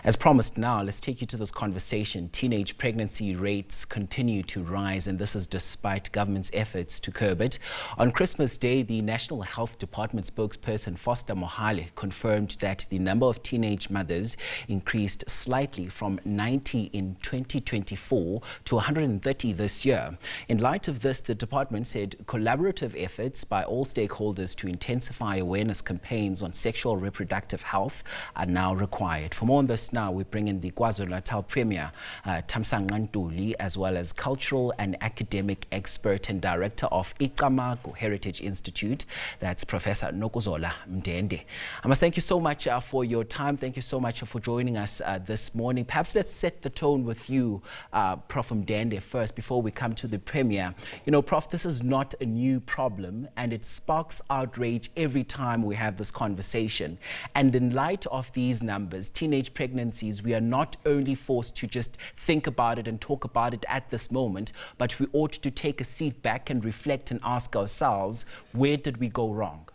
As promised now, let's take you to this conversation. Teenage pregnancy rates continue to rise, and this is despite government's efforts to curb it. On Christmas Day, the National Health Department spokesperson Foster Mohale confirmed that the number of teenage mothers increased slightly from 90 in 2024 to 130 this year. In light of this, the department said collaborative efforts by all stakeholders to intensify awareness campaigns on sexual reproductive health are now required. For more on this now, we bring in the KwaZulu-Natal Premier Thami Ntuli, as well as cultural and academic expert and director of Icamagu Heritage Institute. That's Professor Nokuzola Mndende. I must thank you so much for your time. Thank you so much for joining us this morning. Perhaps let's set the tone with you, Prof. Mndende, first, before we come to the Premier. You know, Prof, this is not a new problem, and it sparks outrage every time we have this conversation. And in light of these numbers, teenage pregnancies, we are not only forced to just think about it and talk about it at this moment, but we ought to take a seat back and reflect and ask ourselves, where did we go wrong?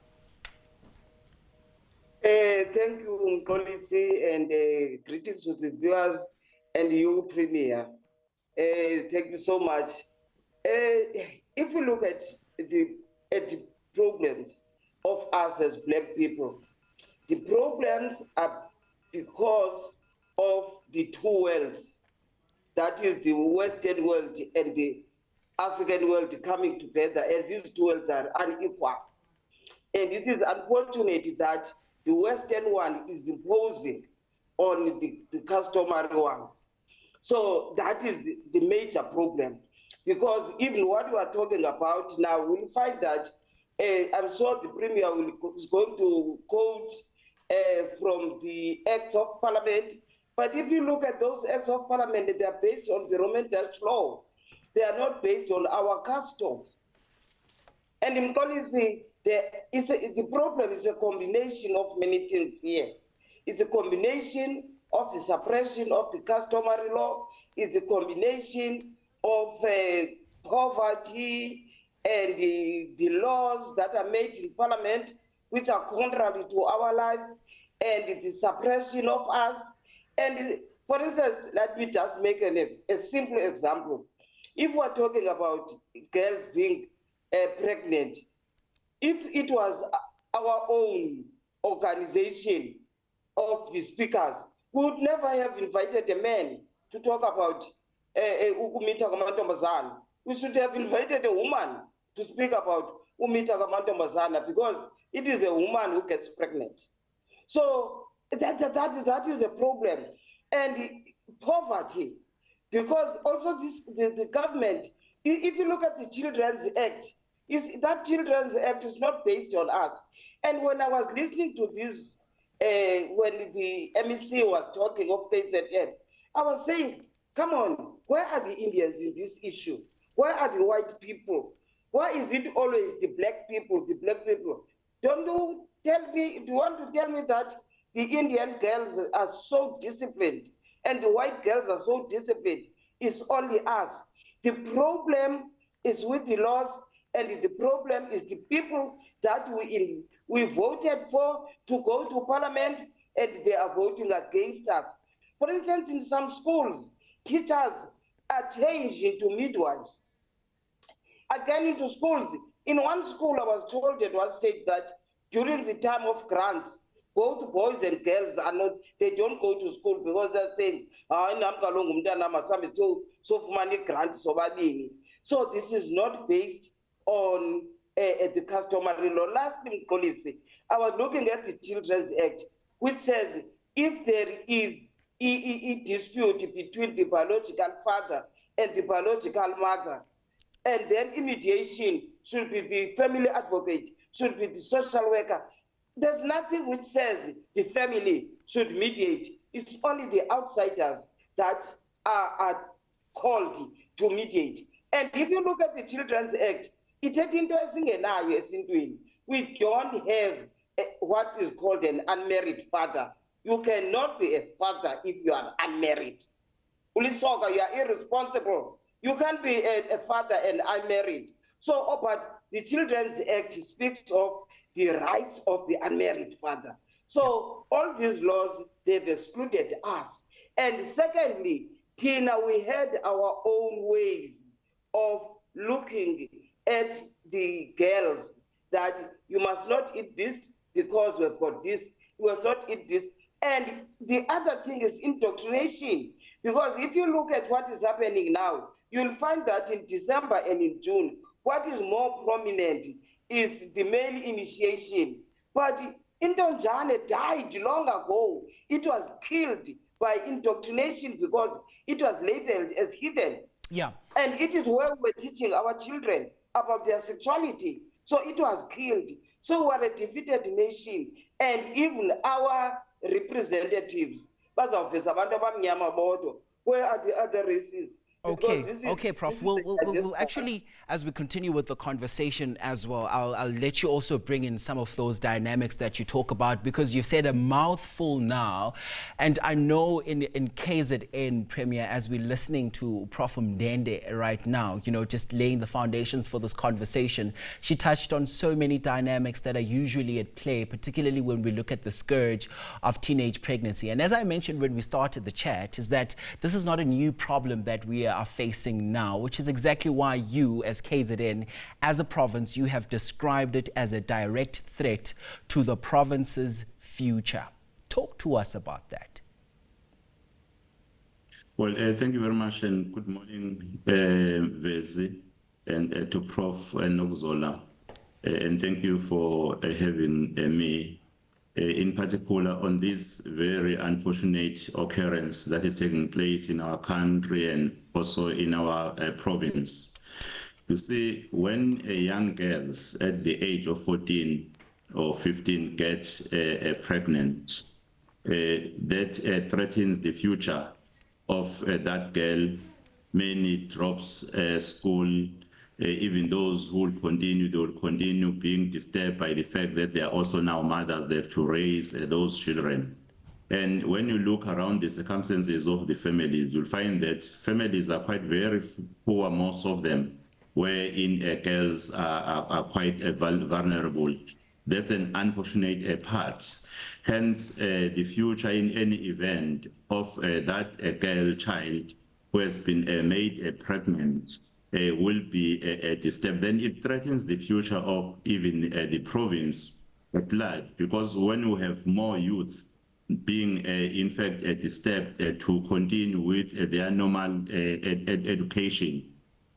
Thank you, Mkolisi, and greetings to the viewers and you, Premier. Thank you so much. If we look at the problems of us as Black people, the problems are because of the two worlds, that is the Western world and the African world coming together, and these two worlds are unequal. And it is unfortunate that the Western one is imposing on the customary one. So that is the major problem, because even what we are talking about now, we'll find that, I'm sure the Premier is going to quote from the Act of Parliament. But if you look at those Acts of Parliament, they are based on the Roman Dutch law. They are not based on our customs. And in policy, the problem is a combination of many things here. It's a combination of the suppression of the customary law. It's a combination of poverty and the laws that are made in Parliament, which are contrary to our lives, and the suppression of us. And for instance, let me just make a simple example. If we're talking about girls being pregnant, if it was our own organization of the speakers, we would never have invited a man to talk about Umita Kamantombazana. We should have invited a woman to speak about Umita Kamantombazana, because it is a woman who gets pregnant. So that is a problem. And poverty, because also the government, if you look at the Children's Act, that Children's Act is not based on us. And when I was listening to this, when the MEC was talking of KZN, I was saying, come on, where are the Indians in this issue? Where are the white people? Why is it always the black people, the black people? Don't you tell me, do you want to tell me that the Indian girls are so disciplined and the white girls are so disciplined? It's only us. The problem is with the laws, and the problem is the people that we voted for to go to Parliament, and they are voting against us. For instance, in some schools, teachers are changed into midwives. Again, into schools. In one school, I was told at one stage that during the time of grants, both boys and girls are not, they don't go to school because they're saying, so this is not based on the customary law. Lastly, policy, I was looking at the Children's Act, which says if there is a dispute between the biological father and the biological mother, and then mediation should be the family advocate, should be the social worker. There's nothing which says the family should mediate. It's only the outsiders that are called to mediate. And if you look at the Children's Act, it had interesting we don't have what is called an unmarried father. You cannot be a father if you are unmarried. Ulisoga, you are irresponsible. You can't be a father and unmarried. So, but the Children's Act speaks of the rights of the unmarried father. So all these laws, they've excluded us. And secondly, Tina, we had our own ways of looking at the girls, that you must not eat this because we've got this, you must not eat this. And the other thing is indoctrination. Because if you look at what is happening now, you'll find that in December and in June, what is more prominent is the male initiation. But Indonjane died long ago. It was killed by indoctrination because it was labeled as hidden. Yeah. And it is where we're teaching our children about their sexuality. So it was killed. So we're a defeated nation. And even our representatives, where are the other races? Okay, Prof. We'll actually, as we continue with the conversation as well, I'll let you also bring in some of those dynamics that you talk about, because you've said a mouthful now. And I know in KZN Premier, as we're listening to Prof. Mndende right now, just laying the foundations for this conversation, she touched on so many dynamics that are usually at play, particularly when we look at the scourge of teenage pregnancy. And as I mentioned when we started the chat, is that this is not a new problem that we are facing now, which is exactly why you, as KZN, as a province, you have described it as a direct threat to the province's future. Talk to us about that. Well, thank you very much, and good morning, Vezi, and to Prof. Nokuzola, and thank you for having me. In particular on this very unfortunate occurrence that is taking place in our country and also in our province. You see, when young girls at the age of 14 or 15 get pregnant, that threatens the future of that girl. Many drops school. Even those who will continue, they will continue being disturbed by the fact that they are also now mothers. They have to raise those children. And when you look around the circumstances of the families, you'll find that families are quite very poor, most of them, wherein girls are quite vulnerable. That's an unfortunate part. Hence, the future in any event of that girl child who has been made pregnant will be disturbed. Then it threatens the future of even the province at large, because when we have more youth being in fact disturbed to continue with their normal education,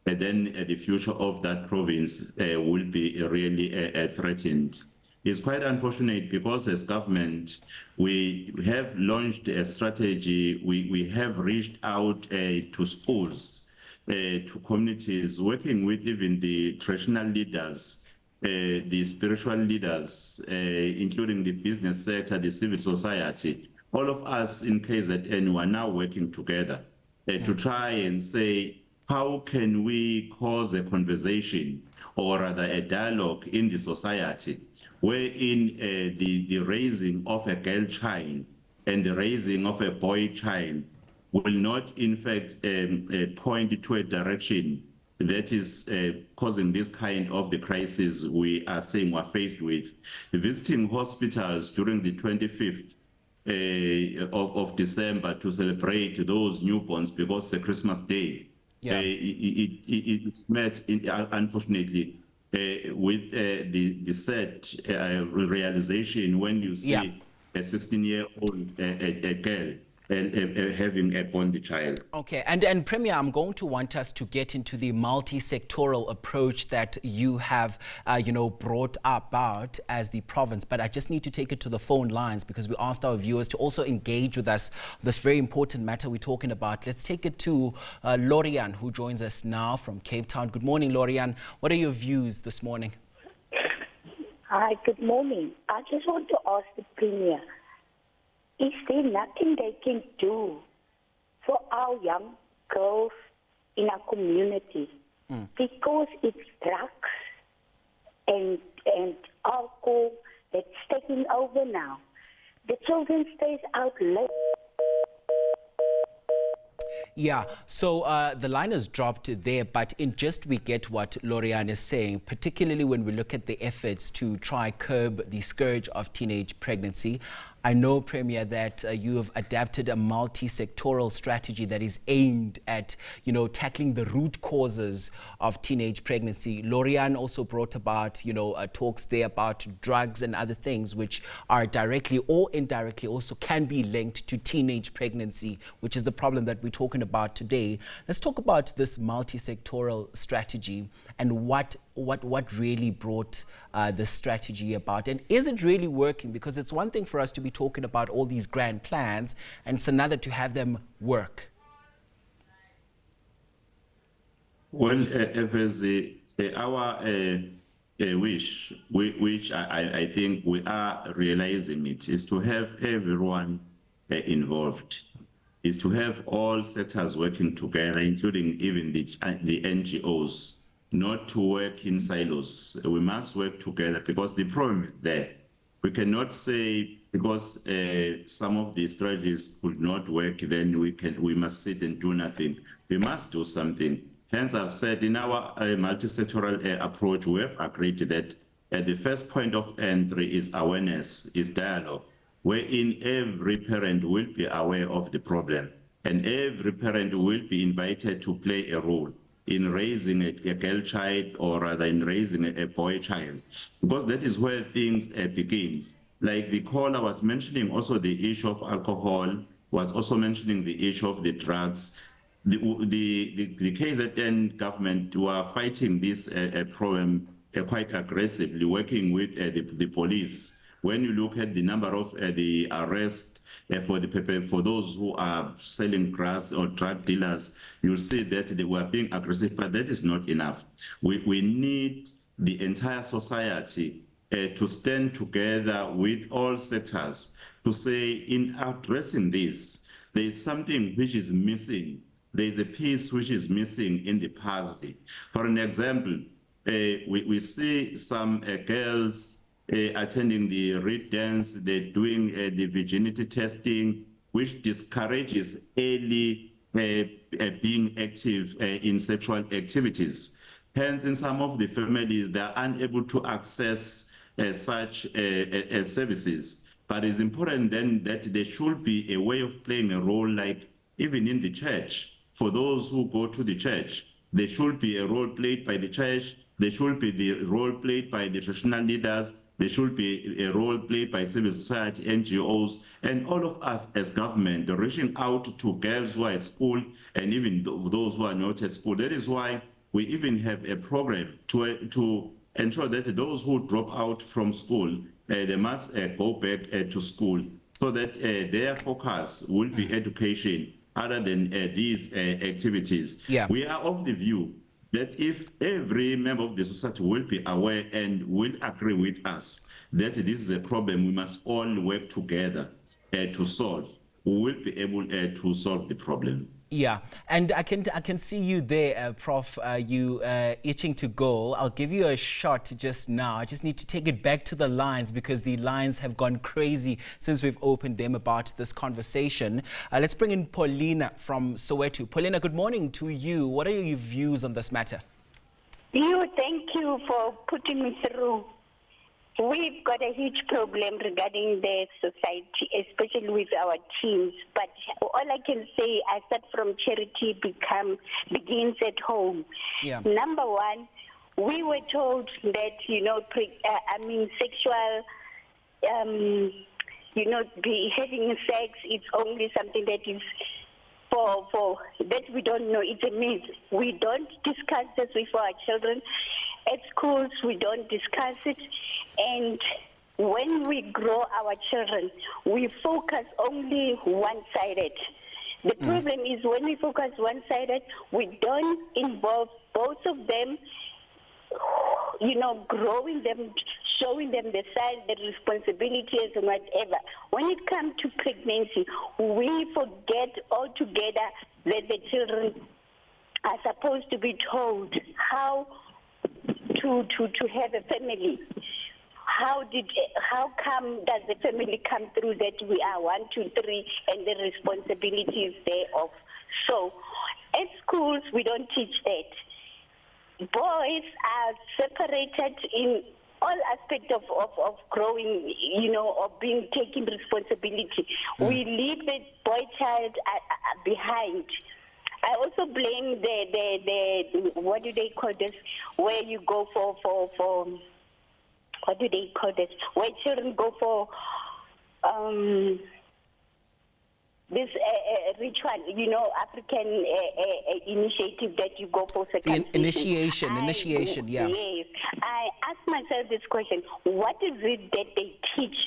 then the future of that province will be really threatened. It's quite unfortunate because as government, we have launched a strategy, we have reached out to schools, to communities, working with even the traditional leaders, the spiritual leaders, including the business sector, the civil society. All of us in KZN are now working together to try and say, how can we cause a conversation or rather a dialogue in the society wherein the raising of a girl child and the raising of a boy child will not, in fact, point to a direction that is causing this kind of the crisis we are saying we're faced with. Visiting hospitals during the 25th of December to celebrate those newborns because it's a Christmas day. Yeah. It is met, unfortunately, with the sad realization when you see a 16-year-old girl having a born child. Okay, and Premier, I'm going to want us to get into the multi-sectoral approach that you have, brought about as the province. But I just need to take it to the phone lines because we asked our viewers to also engage with us on this very important matter we're talking about. Let's take it to Lorian, who joins us now from Cape Town. Good morning, Lorian. What are your views this morning? Hi, good morning. I just want to ask the Premier, is there nothing they can do for our young girls in our community? Because it's drugs and alcohol that's taking over now. The children stays out late. Yeah, so the line has dropped there, but in just we get what Lorian is saying, particularly when we look at the efforts to try curb the scourge of teenage pregnancy. I know, Premier, that you have adapted a multi-sectoral strategy that is aimed at, tackling the root causes of teenage pregnancy. Lorian also brought about, talks there about drugs and other things which are directly or indirectly also can be linked to teenage pregnancy, which is the problem that we're talking about today. Let's talk about this multi-sectoral strategy and what really brought this strategy about, and is it really working? Because it's one thing for us to be talking about all these grand plans, and it's another to have them work. Well, as our wish, which I think we are realizing it, is to have everyone involved, is to have all sectors working together, including even the NGOs, not to work in silos. We must work together because the problem is there. We cannot say because some of the strategies could not work, then we must sit and do nothing. We must do something. Hence, I've said in our multi-sectoral approach, we have agreed that the first point of entry is awareness, is dialogue, wherein every parent will be aware of the problem and every parent will be invited to play a role in raising a girl child, or rather in raising a boy child, because that is where things begins. Like the caller was mentioning also the issue of alcohol, was also mentioning the issue of the drugs. The KZN government were fighting this problem quite aggressively, working with the police. When you look at the number of the arrests for those who are selling grass or drug dealers, you'll see that they were being aggressive, but that is not enough. We need the entire society to stand together with all sectors to say, in addressing this, there is something which is missing. There is a piece which is missing in the puzzle. For an example, we see some girls attending the reed dance, they're doing the virginity testing, which discourages early being active in sexual activities. Hence, in some of the families, they are unable to access such services. But it's important then that there should be a way of playing a role, like even in the church. For those who go to the church, there should be a role played by the church, there should be the role played by the traditional leaders, there should be a role played by civil society, NGOs, and all of us as government reaching out to girls who are at school and even those who are not at school. That is why we even have a program to ensure that those who drop out from school, they must go back to school so that their focus will be education other than these activities. Yeah. We are of the view that if every member of the society will be aware and will agree with us that this is a problem we must all work together to solve, we will be able to solve the problem. Yeah, and I can see you there, Prof. You itching to go. I'll give you a shot just now. I just need to take it back to the lines because the lines have gone crazy since we've opened them about this conversation. Let's bring in Paulina from Soweto. Paulina, good morning to you. What are your views on this matter? Thank you for putting me through. We've got a huge problem regarding the society, especially with our teens. But all I can say, I start from charity begins at home. Yeah. Number one, we were told that, sexual, having sex, it's only something that is for that we don't know. It's a myth. We don't discuss this with our children. At schools, we don't discuss it. And when we grow our children, we focus only one-sided. The problem is when we focus one-sided, we don't involve both of them, growing them, showing them the side, the responsibilities and whatever. When it comes to pregnancy, we forget altogether that the children are supposed to be told how to have a family, how come does the family come through that we are 1, 2, 3 and the responsibility is thereof? So at schools we don't teach that. Boys are separated in all aspects of growing, of being taking responsibility. We leave the boy child behind. I also blame the what do they call this? Where you go for what do they call this? Where children go for this ritual, African initiative that you go for circumcision. Initiation, yeah. Yes. I ask myself this question: what is it that they teach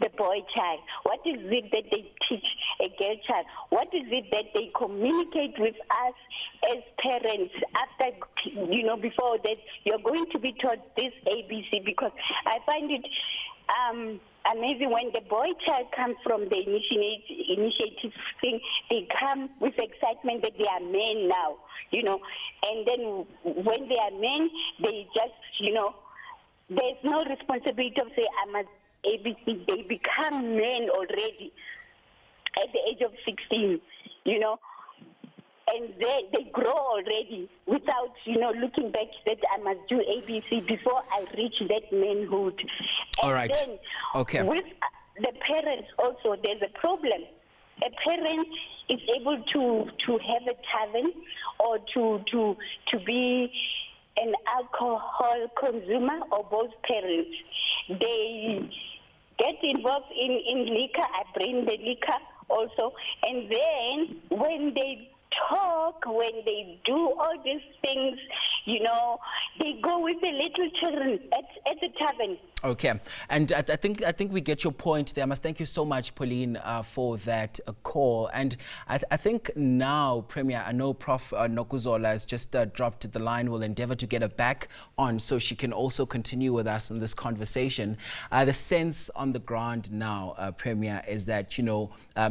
the boy child? What is it that they teach a girl child? What is it that they communicate with us as parents after, before that you're going to be taught this ABC? Because I find it amazing when the boy child comes from the initiative thing, they come with excitement that they are men now, and then when they are men, they just, there's no responsibility of say, I must ABC. They become men already at the age of 16, and they grow already without, looking back that I must do ABC before I reach that manhood. And all right. Then okay. With the parents also, there's a problem. A parent is able to have a tavern or to be an alcohol consumer, or both parents. They get involved in liquor. I bring the liquor also. And then when they talk, when they do all these things, they go with the little children at the tavern. Okay, and I think we get your point there. I must thank you so much, Pauline, for that call. And I think now, Premier, I know Prof. Nokuzola has just dropped the line. We'll endeavor to get her back on so she can also continue with us in this conversation. The sense on the ground now, Premier, is that,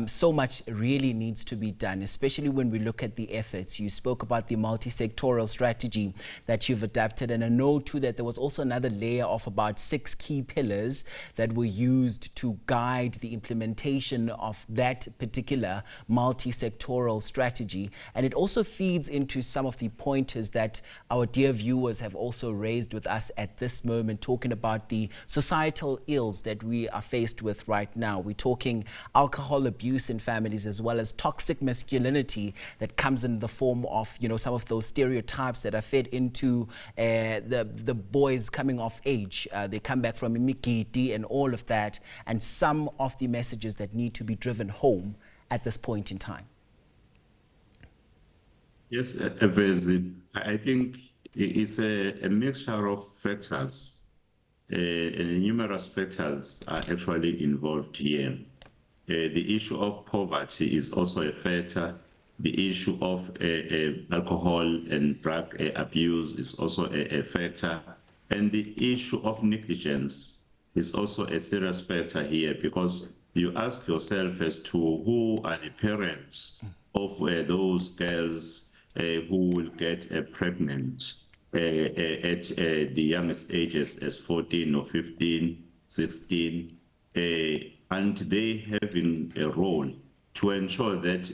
so much really needs to be done, especially when we look at the efforts. You spoke about the multi-sectoral strategy that you've adapted, and I know too that there was also another layer of about 6 key pillars that were used to guide the implementation of that particular multi-sectoral strategy. And it also feeds into some of the pointers that our dear viewers have also raised with us at this moment, talking about the societal ills that we are faced with right now. We're talking alcohol abuse in families, as well as toxic masculinity that comes in the form of, some of those stereotypes that are fed into the boys coming of age. They come back from imigidi and all of that, and some of the messages that need to be driven home at this point in time. Yes, I think it's a mixture of factors, and numerous factors are actually involved here. The issue of poverty is also a factor. The issue of alcohol and drug abuse is also a factor. And the issue of negligence is also a serious factor here, because you ask yourself as to who are the parents of those girls who will get pregnant at the youngest ages as 14 or 15, 16, and they having a role to ensure that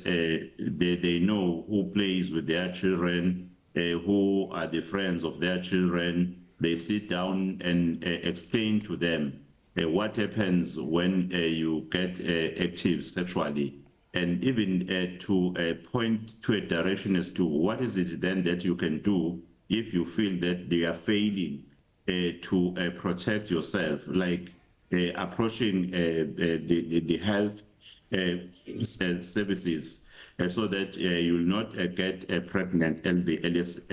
they know who plays with their children, who are the friends of their children. They sit down and explain to them what happens when you get active sexually, and even to point to a direction as to what is it then that you can do if you feel that they are failing to protect yourself, like approaching the health services so that you will not get pregnant at the earliest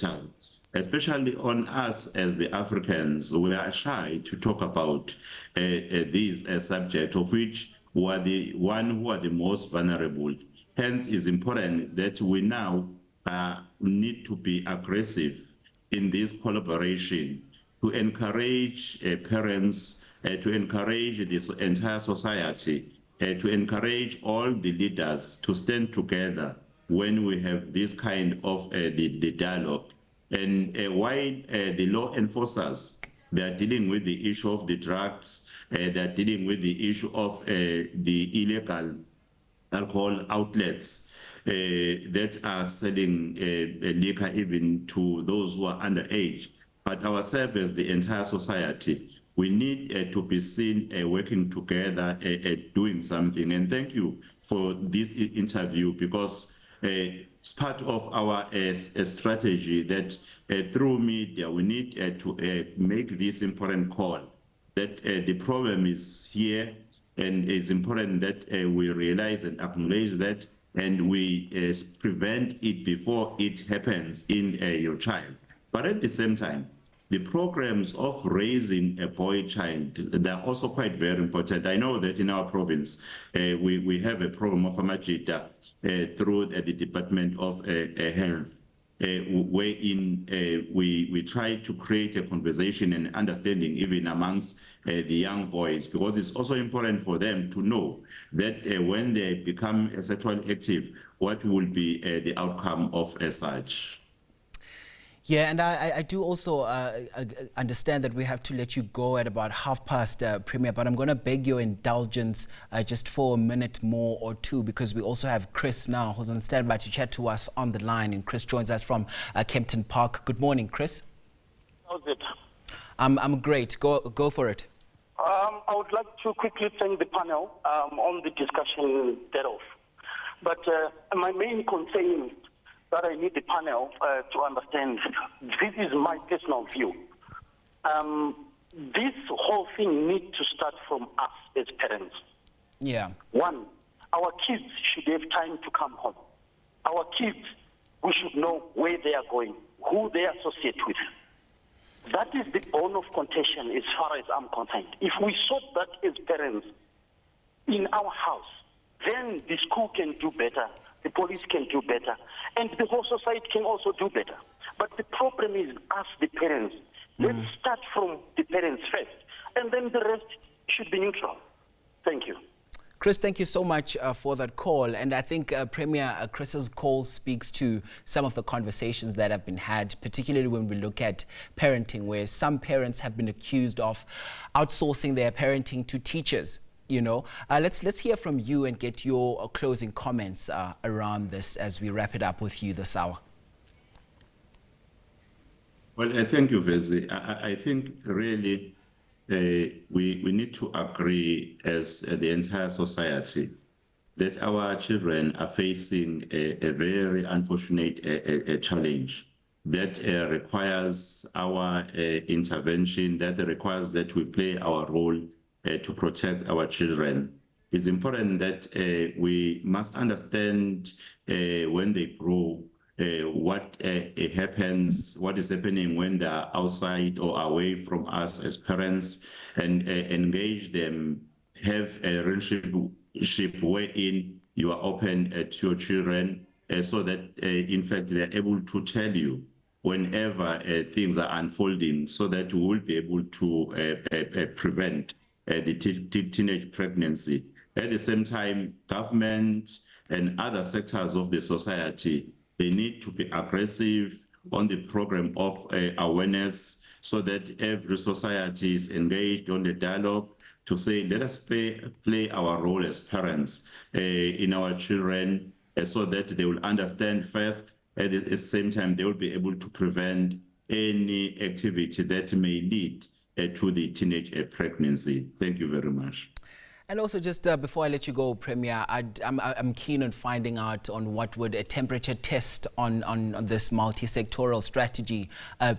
child. Especially on us as the Africans, we are shy to talk about these subjects, of which we are the one who are the most vulnerable. Hence, it's important that we now need to be aggressive in this collaboration to encourage parents, to encourage this entire society, to encourage all the leaders to stand together when we have this kind of the dialogue. And while the law enforcers They are dealing with the issue of the drugs. They are dealing with the issue of the illegal alcohol outlets that are selling liquor even to those who are underage. But ourselves as the entire society, we need to be seen working together, doing something. And thank you for this interview, because it's part of our strategy that through media, we need to make this important call that the problem is here, and it's important that we realize and acknowledge that, and we prevent it before it happens in your child. But at the same time, the programs of raising a boy child, they're also quite very important. I know that in our province, we have a program of Amajita through the Department of Health, wherein we try to create a conversation and understanding even amongst the young boys, because it's also important for them to know that when they become sexually active, what will be the outcome of such. Yeah, and I do also understand that we have to let you go at about past, Premier, but I'm going to beg your indulgence just for a minute more or two, because we also have Chris now, who's on standby to chat to us on the line. And Chris joins us from Kempton Park. Good morning, Chris. How's it? I'm great. Go for it. I would like to quickly thank the panel on the discussion thereof. But my main concern that I need the panel to understand, this is my personal view. This whole thing needs to start from us as parents. Yeah. One, our kids should have time to come home. Our kids, we should know where they are going, who they associate with. That is the bone of contention as far as I'm concerned. If we sort that as parents in our house, then the school can do better, the police can do better, and the whole society can also do better. But the problem is us, the parents. Let's start from the parents first, and then the rest should be neutral. Thank you. Chris, thank you so much for that call. And I think Premier Chris's call speaks to some of the conversations that have been had, particularly when we look at parenting, where some parents have been accused of outsourcing their parenting to teachers. You know, let's hear from you and get your closing comments around this as we wrap it up with you this hour. Well, thank you, Vezi. I think really we need to agree as the entire society that our children are facing a very unfortunate challenge that requires our intervention, that requires that we play our role to protect our children. It's important that we must understand when they grow what happens, what is happening when they are outside or away from us as parents, and engage them, have a relationship wherein you are open to your children so that in fact they're able to tell you whenever things are unfolding, so that we will be able to prevent the teenage pregnancy. At the same time, government and other sectors of the society, they need to be aggressive on the program of awareness, so that every society is engaged on the dialogue to say, let us play our role as parents in our children, so that they will understand first, at the same time they will be able to prevent any activity that may lead to the teenage pregnancy. Thank you very much. And also, just before I let you go, Premier, I'm keen on finding out on what would a temperature test on this multi-sectoral strategy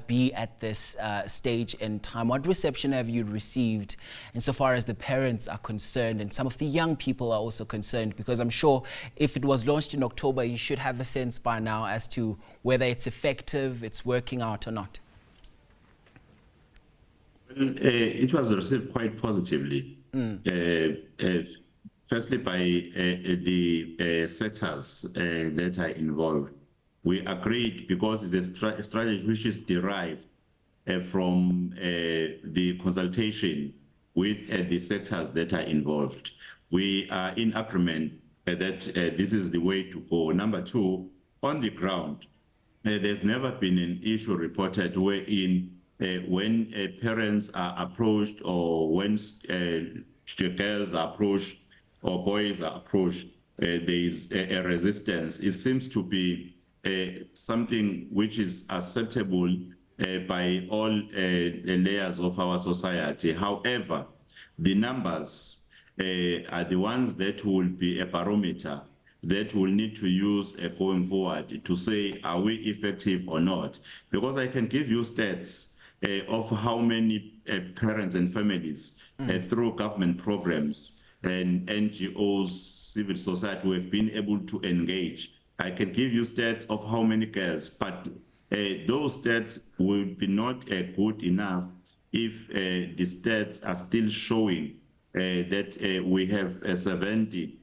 be at this stage in time. What reception have you received insofar as the parents are concerned, and some of the young people are also concerned? Because I'm sure if it was launched in October, you should have a sense by now as to whether it's effective, it's working out or not. It was received quite positively. Firstly, by the sectors that are involved. We agreed, because it's a strategy which is derived from the consultation with the sectors that are involved. We are in agreement that this is the way to go. Number two, on the ground, there's never been an issue reported wherein when parents are approached, or when girls are approached or boys are approached, there is a resistance. It seems to be something which is acceptable by all layers of our society. However, the numbers are the ones that will be a barometer that we'll need to use going forward to say, are we effective or not? Because I can give you stats of how many parents and families through government programs and NGOs, civil society, who have been able to engage. I can give you stats of how many girls, but those stats will be not good enough if the stats are still showing that we have 70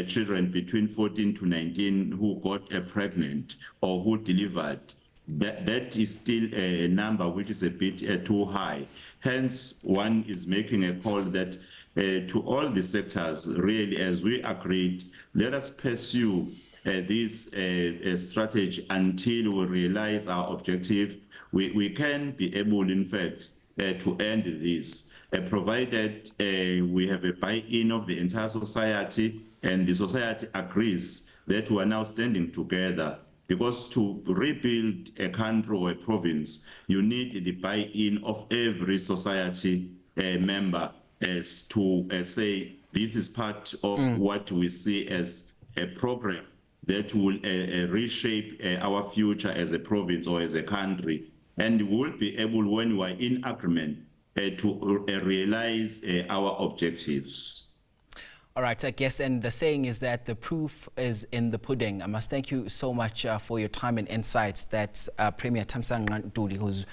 children between 14 to 19 who got pregnant or who delivered. That is still a number which is a bit too high. Hence, one is making a call that to all the sectors, really, as we agreed, let us pursue this strategy until we realize our objective. We can be able, in fact, to end this, provided we have a buy-in of the entire society and the society agrees that we are now standing together. Because to rebuild a country or a province, you need the buy-in of every society member as to say this is part of what we see as a program that will reshape our future as a province or as a country. And we will be able, when we are in agreement, to realize our objectives. All right, I guess, and the saying is that the proof is in the pudding. I must thank you so much for your time and insights. That's Premier Thami Ntuli, who's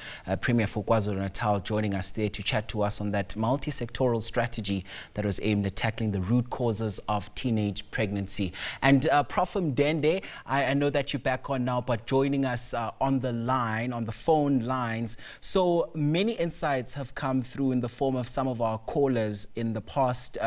Premier for KwaZulu-Natal, joining us there to chat to us on that multi-sectoral strategy that was aimed at tackling the root causes of teenage pregnancy. And Prof. Mndende, I know that you're back on now, but joining us on the line, on the phone lines. So many insights have come through in the form of some of our callers in the past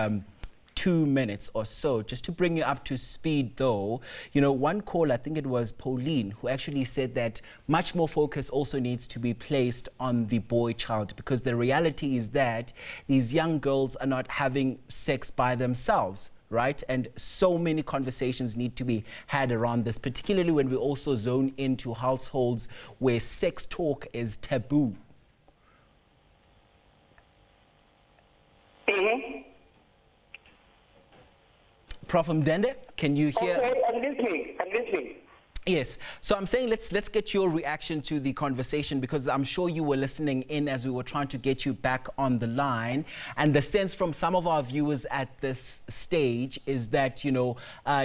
2 minutes or so. Just to bring you up to speed though, you know, one call, I think it was Pauline, who actually said that much more focus also needs to be placed on the boy child, because the reality is that these young girls are not having sex by themselves, right? And so many conversations need to be had around this, particularly when we also zone into households where sex talk is taboo. Prof. Mndende, can you hear? Okay, I'm listening. Yes. So I'm saying let's get your reaction to the conversation, because I'm sure you were listening in as we were trying to get you back on the line. And the sense from some of our viewers at this stage is that, you know,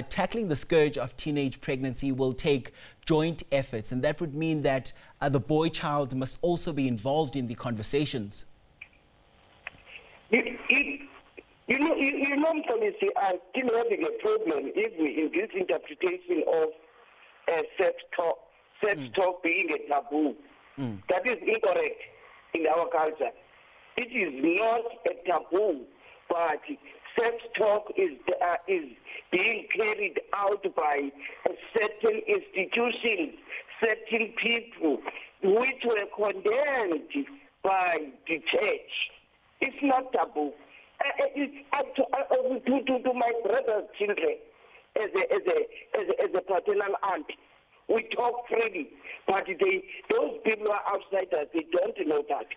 tackling the scourge of teenage pregnancy will take joint efforts. And that would mean that the boy child must also be involved in the conversations. You know, policy are still having a problem even in this interpretation of sex talk being a taboo. That is incorrect in our culture. It is not a taboo, but sex talk is being carried out by certain institutions, certain people, which were condemned by the church. It's not taboo. To my brother's children, as a paternal aunt, we talk freely, but those people are outsiders. They don't know that.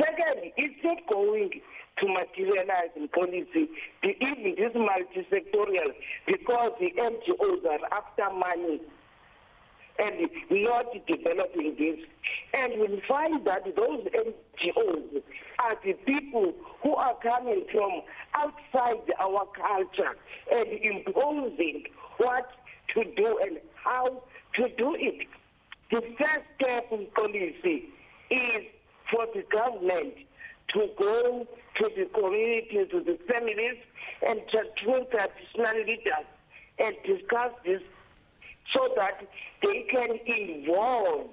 Second, it's not going to materialize in policy, even this multi-sectorial, because the NGOs are after money and not developing this. And we'll find that those NGOs are the people who are coming from outside our culture and imposing what to do and how to do it. The first step in policy is for the government to go to the community, to the families, and to traditional leaders and discuss this, so that they can involve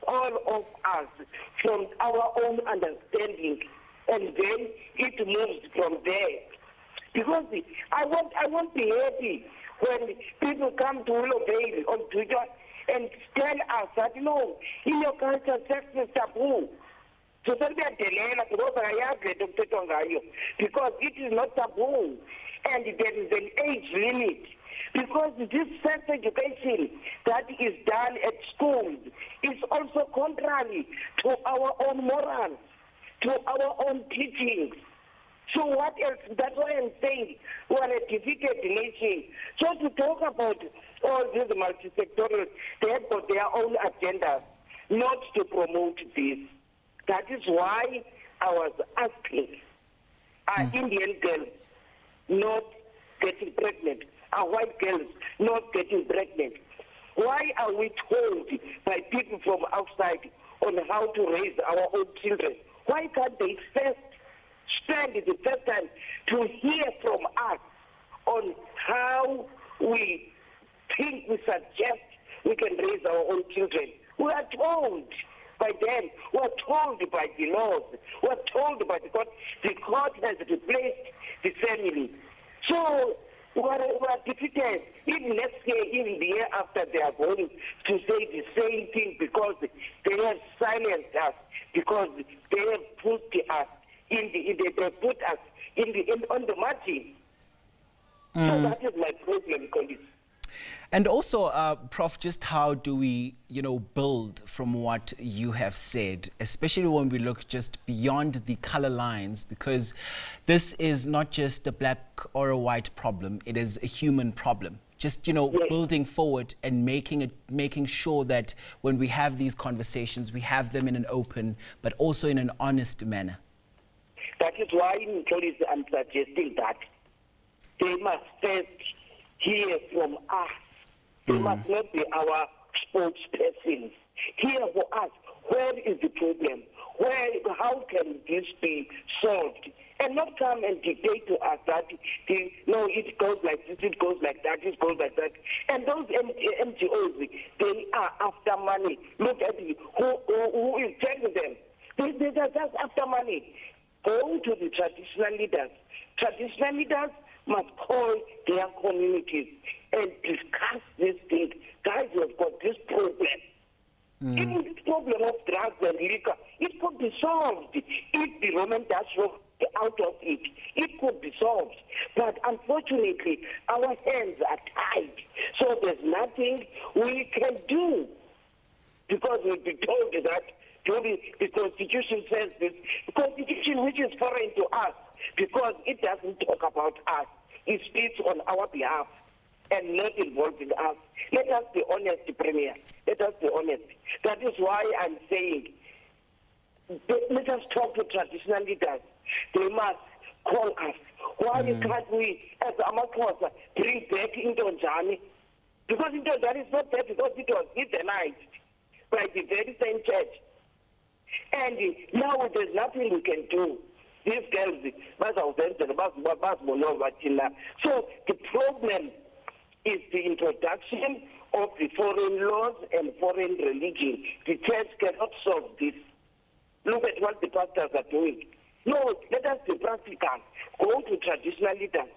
all of us from our own understanding, and then it moves from there. Because I won't be happy when people come to Willow Bay on Twitter and tell us that, no, in your culture, sex is taboo. So seliyadelela because akayazi le nto kuthethwa ngayo, because it is not taboo and there is an age limit. Because this sex education that is done at schools is also contrary to our own morals, to our own teachings. So what else? That's why I'm saying we are a defeated nation. So to talk about all these multi-sectorial, they have got their own agendas, not to promote this. That is why I was asking, are Indian girls not getting pregnant? Are white girls not getting pregnant? Why are we told by people from outside on how to raise our own children? Why can't they first spend the first time to hear from us on how we think, we suggest we can raise our own children? We are told by them, we are told by the laws, we are told by the court. The court has replaced the family. So we are defeated. Even next year, even the year after, they are going to say the same thing because they have silenced us, because they have put us on the margin. So that is my problem, colleagues. And also, Prof, just how do we, build from what you have said, especially when we look just beyond the color lines, because this is not just a black or a white problem, it is a human problem. Just, yes, building forward and making sure that when we have these conversations, we have them in an open, but also in an honest manner. That is why, colleagues, I'm suggesting that they must first hear from us. They must not be our spokespersons. Hear for us, where is the problem? How can this be solved? And not come and dictate to us that, it goes like this, it goes like that, it goes like that. And those NGOs, they are after money. Look at who is telling them. They are just after money. Go to the traditional leaders. Traditional leaders must call their communities and discuss this thing. Guys, we've got this problem. Even this problem of drugs and liquor, it could be solved if the Roman Dutch were out of it. It could be solved. But unfortunately, our hands are tied. So there's nothing we can do. Because we've been told that the Constitution says this. The Constitution, which is foreign to us, because it doesn't talk about us. It speaks on our behalf and not involving us. Let us be honest, Premier. Let us be honest. That is why I'm saying, let us talk to traditional leaders. They must call us. Why can't we, as Amakosa, bring back Intonjani? Because Intonjani is not there because it was euthanized by the very same church. And now there's nothing we can do. These girls, so the problem is the introduction of the foreign laws and foreign religion. The church cannot solve this. Look at what the pastors are doing. No, let us be practical. Go to traditional leaders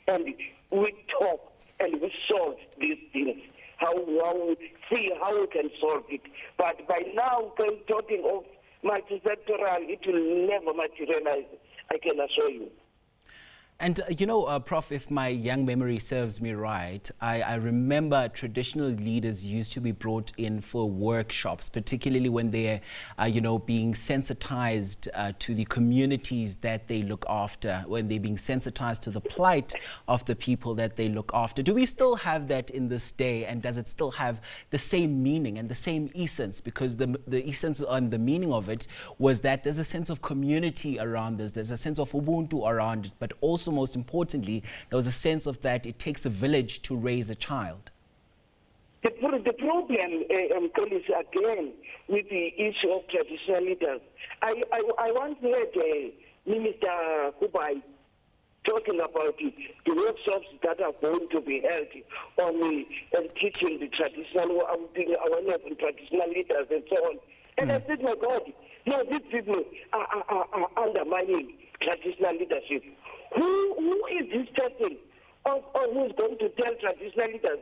and we talk and we solve these things. How we see how we can solve it. But by now, talking of multisectoral, it will never materialize, I can assure you. And, Prof, if my young memory serves me right, I remember traditional leaders used to be brought in for workshops, particularly when they're, being sensitized to the communities that they look after, when they're being sensitized to the plight of the people that they look after. Do we still have that in this day, and does it still have the same meaning and the same essence? Because the essence and the meaning of it was that there's a sense of community around this, there's a sense of Ubuntu around it, but also most importantly, there was a sense of that it takes a village to raise a child. The problem, colleagues, again, with the issue of traditional leaders. I once heard Minister Kubai talking about the workshops that are going to be held on teaching the traditional awareness and traditional leaders and so on. And I said, my God, no, these people are undermining traditional leadership. Who is this person or who's going to tell traditional leaders,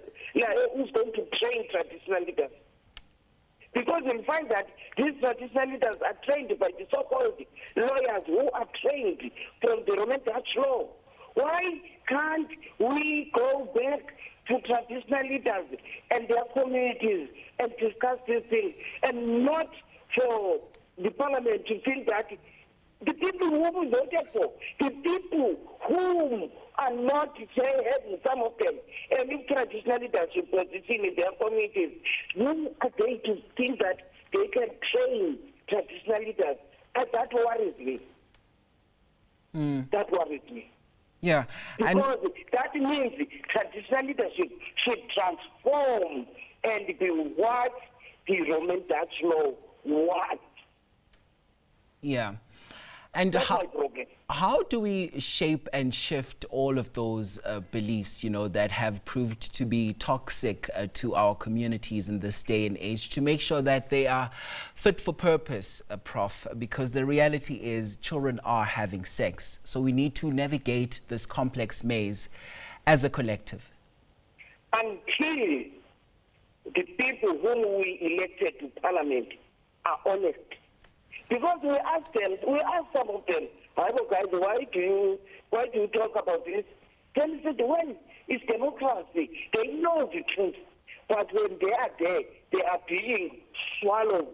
who's going to train traditional leaders? Because you'll find that these traditional leaders are trained by the so-called lawyers who are trained from the Roman Dutch law. Why can't we go back to traditional leaders and their communities and discuss these things, and not for the parliament to think that the people whom we voted for, the people whom are not, say, having some of them, any traditional leadership position in their communities, who are they to think that they can train traditional leaders? And that worries me. That worries me. Yeah. Because that means traditional leadership should transform and be what the Roman Dutch law wants. Yeah. And how do we shape and shift all of those beliefs, that have proved to be toxic to our communities in this day and age, to make sure that they are fit for purpose, Prof? Because the reality is children are having sex. So we need to navigate this complex maze as a collective. Until the people whom we elected to parliament are honest. Because we ask some of them, guys, why do you talk about this? Then they said, well, it's democracy. They know the truth. But when they are there, they are being swallowed.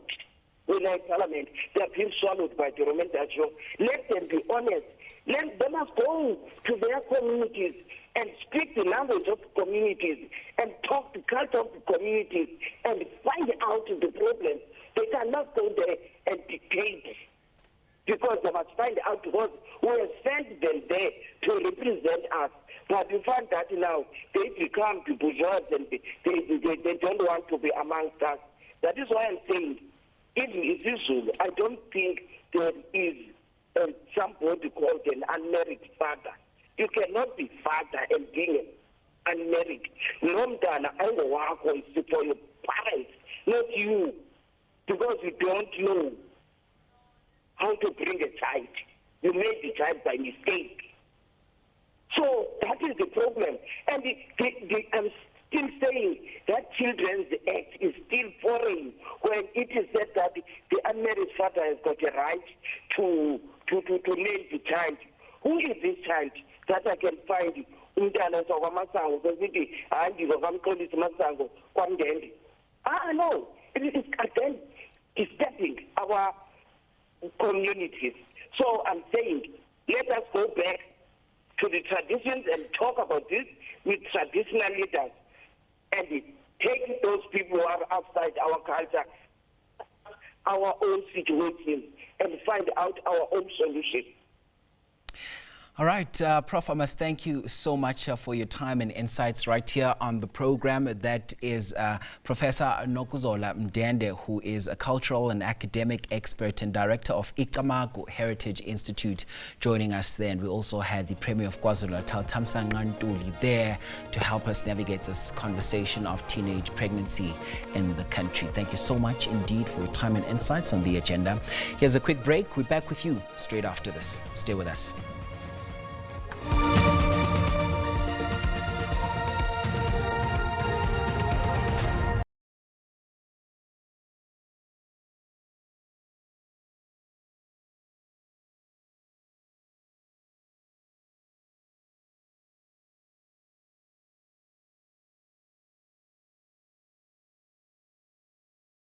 When I parliament, they are being swallowed by the Roman Dutch law. Let them be honest. They must go to their communities and speak the language of the communities and talk the culture of the communities and find out the problems. They cannot go there and dictate, because they must find out, because we have sent them there to represent us. But we find that now they become the bourgeois and they don't want to be amongst us. That is why I'm saying, even in Zulu, I don't think there is somebody called an unmarried father. You cannot be father and being unmarried. Nomdana angowakho is for your parents, not you. Because you don't know how to bring a child. You made the child by mistake. So that is the problem. And I'm still saying that Children's Act is still foreign when it is said that the unmarried father has got a right to name the child. Who is this child that I can find? No. It is again disturbing our communities. So I'm saying, let us go back to the traditions and talk about this with traditional leaders and take those people who are outside our culture, our own situation, and find out our own solution. All right, Prof, I must thank you so much for your time and insights right here on the program. That is Professor Nokuzola Mndende, who is a cultural and academic expert and director of Icamagu Heritage Institute, joining us there. And we also had the Premier of KwaZulu-Natal Tami Ntuli there to help us navigate this conversation of teenage pregnancy in the country. Thank you so much indeed for your time and insights on the agenda. Here's a quick break. We're back with you straight after this. Stay with us.